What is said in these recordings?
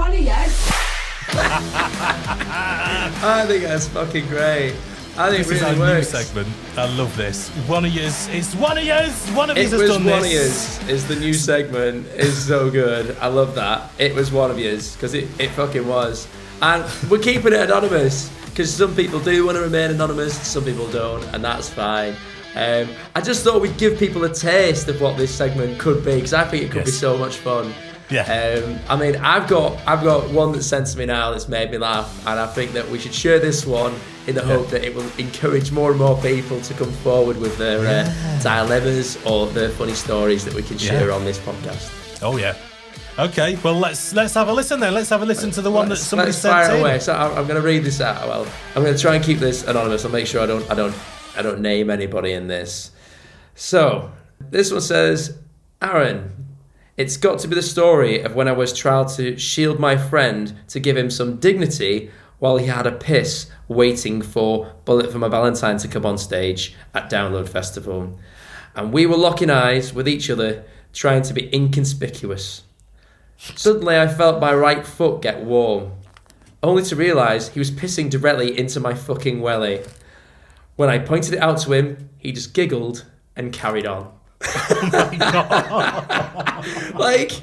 one of you. I think that's fucking great. I think This it really is our works. new segment. I love this. One of yous. It's one of yous. One of yous It has was done one of this. yous is the new segment. Is so good. I love that. It was one of yous because it fucking was. And we're keeping it anonymous because some people do want to remain anonymous, some people don't, and that's fine. I just thought we'd give people a taste of what this segment could be because I think it could be so much fun. Yeah. I mean, I've got one that's sent to me now that's made me laugh, and I think that we should share this one in the hope that it will encourage more and more people to come forward with their dilemmas or their funny stories that we can share on this podcast. Oh yeah. Okay. Well, let's have a listen then. Let's have a listen to the one that somebody let's sent fire in. away. So I'm going to read this out. Well, I'm going to try and keep this anonymous. I'll make sure I don't name anybody in this. So this one says, Aaron, it's got to be the story of when I was trying to shield my friend to give him some dignity while he had a piss waiting for Bullet for My Valentine to come on stage at Download Festival. And we were locking eyes with each other, trying to be inconspicuous. Suddenly I felt my right foot get warm, only to realise he was pissing directly into my fucking welly. When I pointed it out to him, he just giggled and carried on. Oh my god. Like,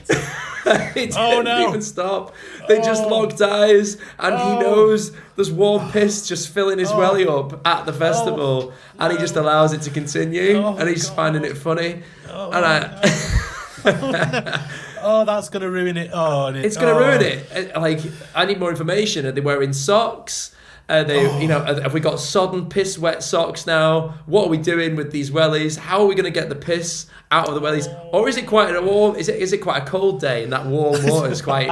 it didn't even stop. They just locked eyes, and he knows there's warm piss just filling his welly up at the festival, and he just allows it to continue, and he's finding it funny. Oh, that's going to ruin it. It's going to ruin it. Like, I need more information. Are they wearing socks? Have we got sodden piss wet socks now? What are we doing with these wellies? How are we going to get the piss out of the wellies? Or is it quite a warm? Is it quite a cold day and that warm water is quite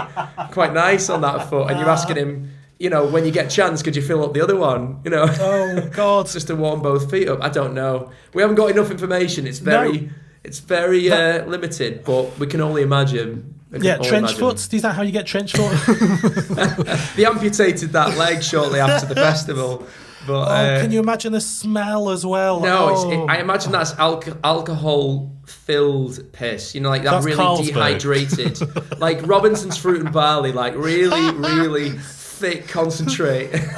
nice on that foot? And you're asking him, when you get a chance, could you fill up the other one? Oh God! Just to warm both feet up. I don't know. We haven't got enough information. It's very limited, but we can only imagine. Trench foot. Is that how you get trench foot? They amputated that leg shortly after the festival. But can you imagine the smell as well? No, I imagine that's alcohol-filled piss. Like that, that's really Carlsberg. Dehydrated, like Robinson's Fruit and Barley, like really, really thick concentrate. Yeah.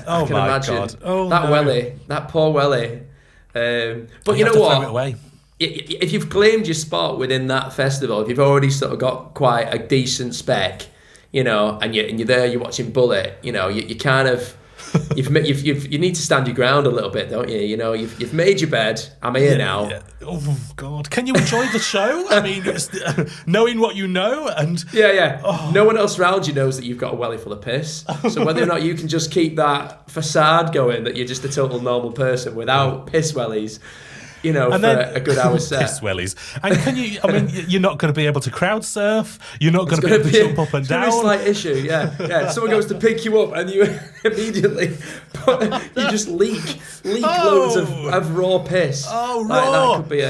I can imagine. God. That welly, that poor welly. But you know what? Throw it away. If you've claimed your spot within that festival, if you've already sort of got quite a decent spec, and you're there, you're watching Bullet, you kind of you need to stand your ground a little bit, don't you? You've made your bed. I'm here now. Yeah. Oh God! Can you enjoy the show? I mean, knowing what you know, and no one else around you knows that you've got a welly full of piss. So whether or not you can just keep that facade going that you're just a total normal person without piss wellies. For a good hour set. Piss wellies. And you're not going to be able to crowd surf. You're not going to be able to jump up and down. It's a slight issue, yeah. Someone goes to pick you up and you immediately, you just leak loads of raw piss. Oh, raw. That could be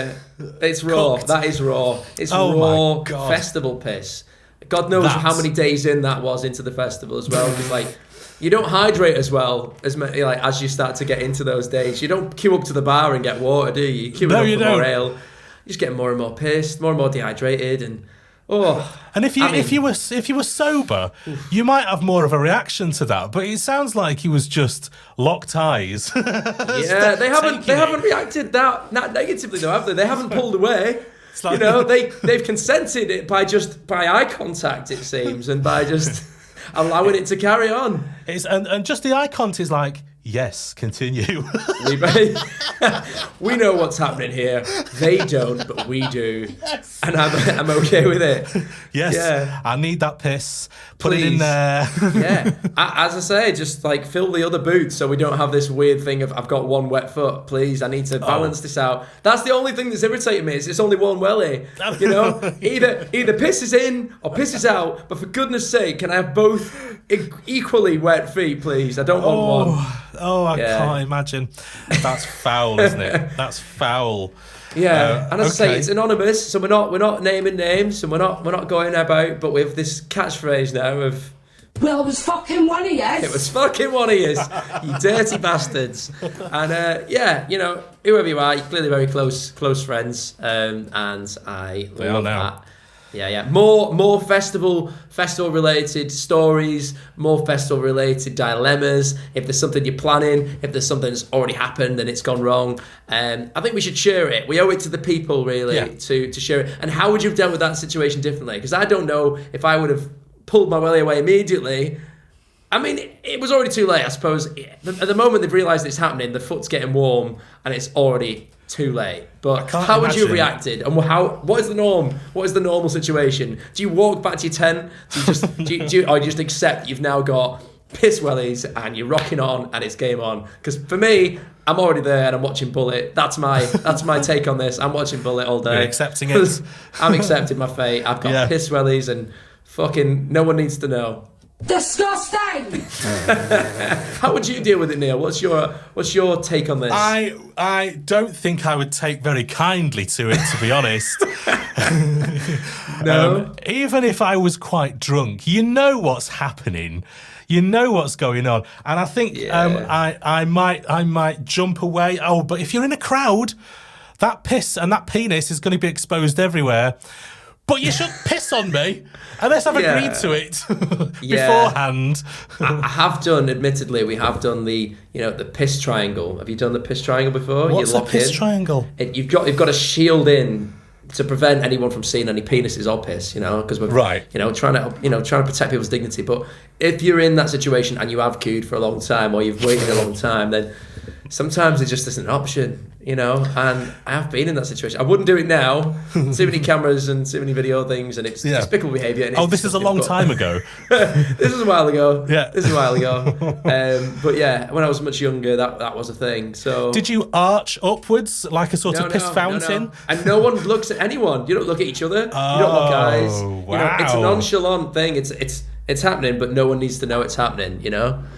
it's raw. Cooked. That is raw. It's raw festival piss. God knows how many days in that was into the festival as well. Because you don't hydrate as well as you start to get into those days. You don't queue up to the bar and get water, do you? You queue up for more ale. You just get more and more pissed, more and more dehydrated, and And if you were sober, you might have more of a reaction to that. But it sounds like he was just locked eyes. Yeah, they haven't reacted that negatively though, have they? They haven't pulled away. It's like, they've consented it by eye contact, it seems, and by just allowing it to carry on. And just the eye contact is like, yes, continue. We know what's happening here. They don't, but we do. Yes. And I'm okay with it. Yes. Yeah. I need that piss. Put it in there. Yeah. As I say, just fill the other boots so we don't have this weird thing of I've got one wet foot. Please, I need to balance this out. That's the only thing that's irritating me. Is it's only one welly. Either piss is in or piss is out. But for goodness sake, can I have both equally wet feet, please? I don't want one. Oh, I can't imagine. That's foul, isn't it? That's foul. Yeah, and as I say, it's anonymous, so we're not naming names, and we're not going about. But we have this catchphrase now of, well, it was fucking one of yous. It was fucking one of yous, you dirty bastards. And whoever you are, you're clearly very close friends, and I love that. Yeah. More festival related stories, more festival related dilemmas. If there's something you're planning, if there's something that's already happened and it's gone wrong, I think we should share it. We owe it to the people really to share it. And how would you have dealt with that situation differently? Because I don't know if I would have pulled my welly away immediately. I mean, it was already too late, I suppose. At the moment they've realised it's happening, the foot's getting warm and it's already too late. But how would you have reacted? And what is the norm? What is the normal situation? Do you walk back to your tent? Do you just or you just accept you've now got piss wellies and you're rocking on and it's game on? Because for me, I'm already there and I'm watching Bullet. That's my take on this. I'm watching Bullet all day. You're accepting it. I'm accepting my fate. I've got piss wellies and fucking no one needs to know. Disgusting! How would you deal with it, Neil? What's your take on this? I don't think I would take very kindly to it, to be honest. No. Even if I was quite drunk, you know what's happening. You know what's going on. And I think I might jump away. Oh, but if you're in a crowd, that piss and that penis is going to be exposed everywhere. But you shouldn't piss on me unless I've agreed to it beforehand. I have done, admittedly, we have done the piss triangle. Have you done the piss triangle before? What's a piss triangle? You've got a shield in to prevent anyone from seeing any penises or piss, because we're trying to protect people's dignity. But if you're in that situation and you have queued for a long time or you've waited a long time, then sometimes it just isn't an option, and I have been in that situation. I wouldn't do it now. Too many cameras and too many video things, and it's despicable behaviour. This is a long time ago. This is a while ago. Yeah. This is a while ago. But yeah, when I was much younger, that was a thing. So did you arch upwards like a sort of piss fountain? No. And no one looks at anyone. You don't look at each other. You don't look eyes. Wow. It's a nonchalant thing. It's happening, but no one needs to know it's happening.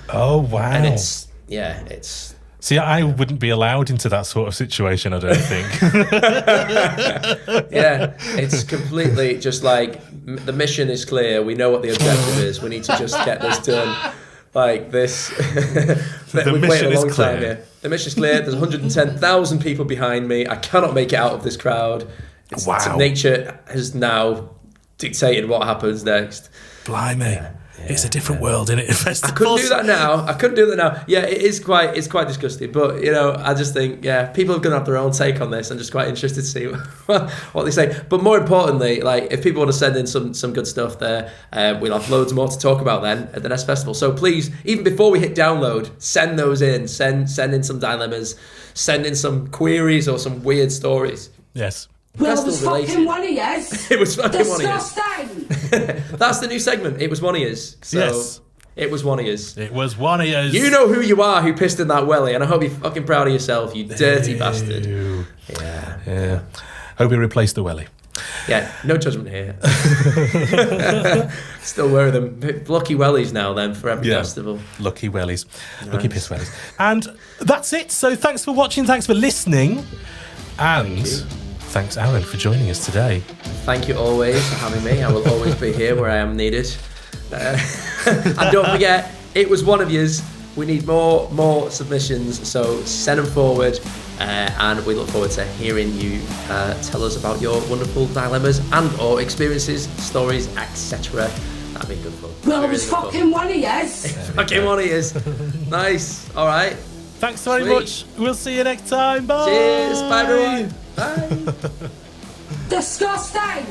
Oh wow. And it's. See, I wouldn't be allowed into that sort of situation, I don't think. Yeah, it's completely just like the mission is clear. We know what the objective is. We need to just get this done. Like this. The mission is clear. The mission is clear. There's 110,000 people behind me. I cannot make it out of this crowd. Nature has now dictated what happens next. Blimey. It's a different world, isn't it? I couldn't do that now. Yeah, it's quite disgusting. But I just think people are going to have their own take on this. I'm just quite interested to see what they say. But more importantly, like if people want to send in some good stuff there, we'll have loads more to talk about then at the next festival. So please, even before we hit download, send those in. Send in some dilemmas. Send in some queries or some weird stories. Yes. Well, it was fucking one of yours. It was fucking one of yours. Disgusting. That's the new segment. It was one of yours. So yes. It was one of yours. It was one of yours. You know who you are who pissed in that welly, and I hope you're fucking proud of yourself, you dirty bastard. Yeah. Hope you replaced the welly. Yeah, no judgment here. Still wear them. Lucky wellies now then for every festival. Lucky wellies. Nice. Lucky piss wellies. And that's it. So thanks for watching. Thanks for listening. And thanks, Arran, for joining us today. Thank you always for having me. I will always be here where I am needed. And don't forget, it was one of yous. We need more submissions, so send them forward. And we look forward to hearing you tell us about your wonderful dilemmas and or experiences, stories, etc. That'd be good fun. Well, it was fucking one of yours. Fucking one of yous. Nice. All right. Thanks very much. We'll see you next time. Bye. Cheers. Bye, everyone. Bye. Disgusting.